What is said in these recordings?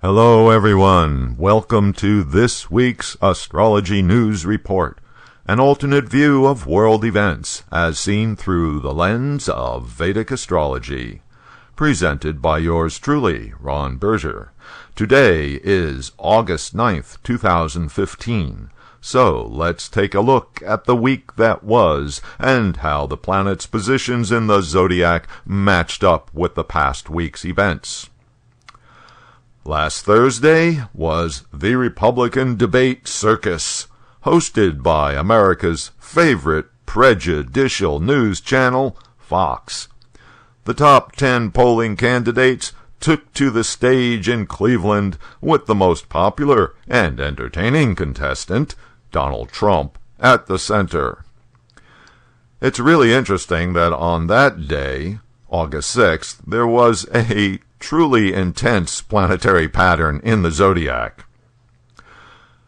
Hello everyone, welcome to this week's Astrology News Report, an alternate view of world events as seen through the lens of Vedic astrology. Presented by yours truly, Ron Berger. Today is August 9th, 2015, so let's take a look at the week that was and how the planets' positions in the zodiac matched up with the past week's events. Last Thursday was the Republican Debate Circus, hosted by America's favorite prejudicial news channel, Fox. The top 10 polling candidates took to the stage in Cleveland with the most popular and entertaining contestant, Donald Trump, at the center. It's really interesting that on that day, August 6th, there was a truly intense planetary pattern in the zodiac.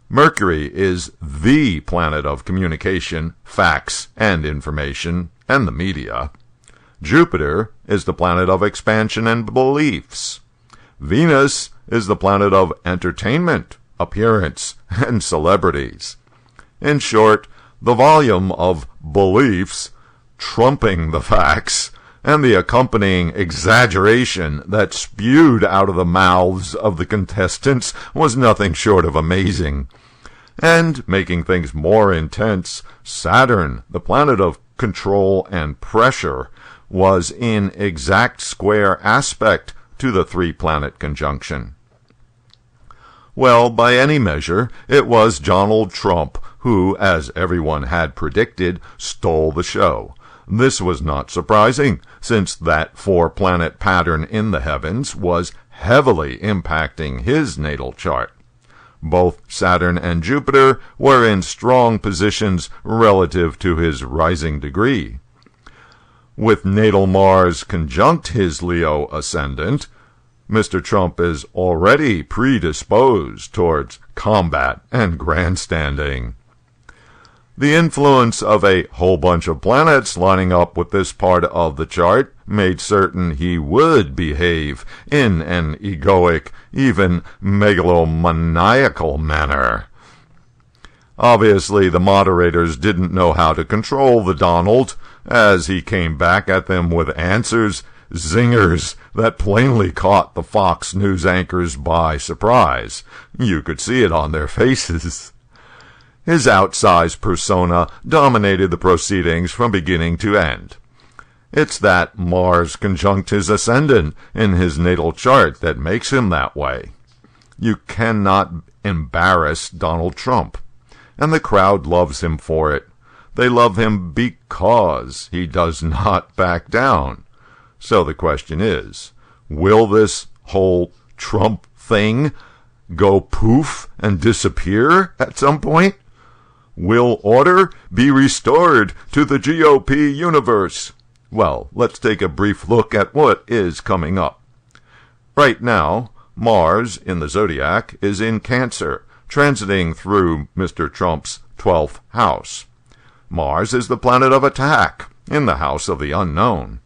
Mercury is the planet of communication, facts, and information, and the media. Jupiter is the planet of expansion and beliefs. Venus is the planet of entertainment, appearance, and celebrities. In short, the volume of beliefs trumping the facts and the accompanying exaggeration that spewed out of the mouths of the contestants was nothing short of amazing. And, making things more intense, Saturn, the planet of control and pressure, was in exact square aspect to the three-planet conjunction. Well, by any measure, it was Donald Trump who, as everyone had predicted, stole the show. This was not surprising, since that four-planet pattern in the heavens was heavily impacting his natal chart. Both Saturn and Jupiter were in strong positions relative to his rising degree. With natal Mars conjunct his Leo ascendant, Mr. Trump is already predisposed towards combat and grandstanding. The influence of a whole bunch of planets lining up with this part of the chart made certain he would behave in an egoic, even megalomaniacal manner. Obviously, the moderators didn't know how to control the Donald, as he came back at them with answers, zingers, that plainly caught the Fox News anchors by surprise. You could see it on their faces. His outsized persona dominated the proceedings from beginning to end. It's that Mars conjunct his ascendant in his natal chart that makes him that way. You cannot embarrass Donald Trump, and the crowd loves him for it. They love him because he does not back down. So the question is, will this whole Trump thing go poof and disappear at some point? Will order be restored to the GOP universe? Well, let's take a brief look at what is coming up. Right now, Mars in the zodiac is in Cancer, transiting through Mr. Trump's 12th house. Mars is the planet of attack, in the house of the unknown.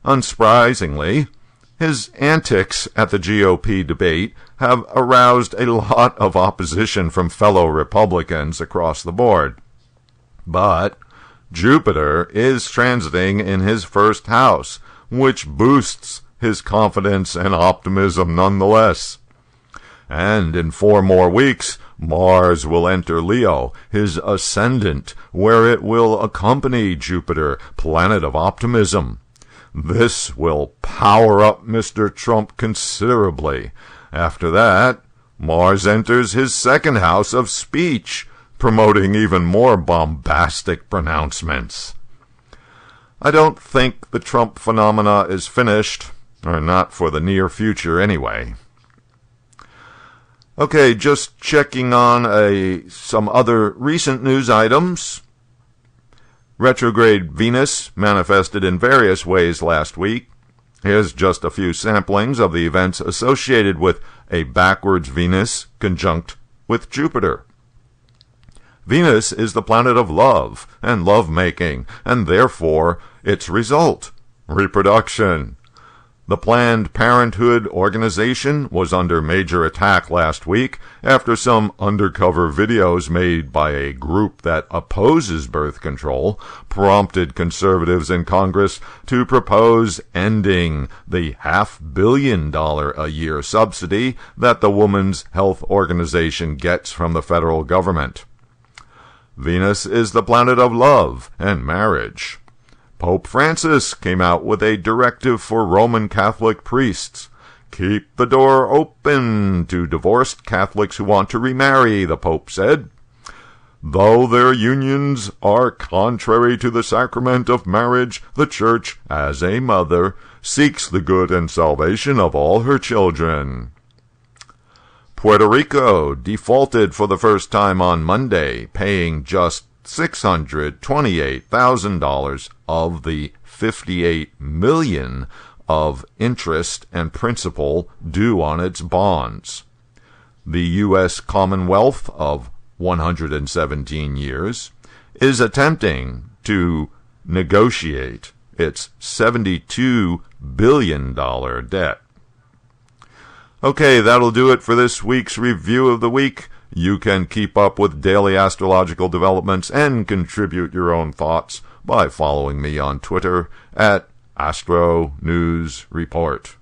Unsurprisingly, his antics at the GOP debate have aroused a lot of opposition from fellow Republicans across the board. But Jupiter is transiting in his first house, which boosts his confidence and optimism nonetheless. And in 4 more weeks, Mars will enter Leo, his ascendant, where it will accompany Jupiter, planet of optimism. This will power up Mr. Trump considerably. After that, Mars enters his second house of speech, promoting even more bombastic pronouncements. I don't think the Trump phenomena is finished, or not for the near future anyway. Okay, just checking on some other recent news items. Retrograde Venus manifested in various ways last week. Here's just a few samplings of the events associated with a backwards Venus conjunct with Jupiter. Venus is the planet of love and love-making, and therefore its result, reproduction. The Planned Parenthood organization was under major attack last week after some undercover videos made by a group that opposes birth control prompted conservatives in Congress to propose ending the $500 million a year subsidy that the Women's Health Organization gets from the federal government. Venus is the planet of love and marriage. Pope Francis came out with a directive for Roman Catholic priests. Keep the door open to divorced Catholics who want to remarry, the Pope said. Though their unions are contrary to the sacrament of marriage, the Church, as a mother, seeks the good and salvation of all her children. Puerto Rico defaulted for the first time on Monday, paying just $628,000 of the $58 million of interest and principal due on its bonds. The U.S. Commonwealth of 117 years is attempting to negotiate its $72 billion debt. Okay, that'll do it for this week's Review of the Week. You can keep up with daily astrological developments and contribute your own thoughts by following me on Twitter at Astro News Report.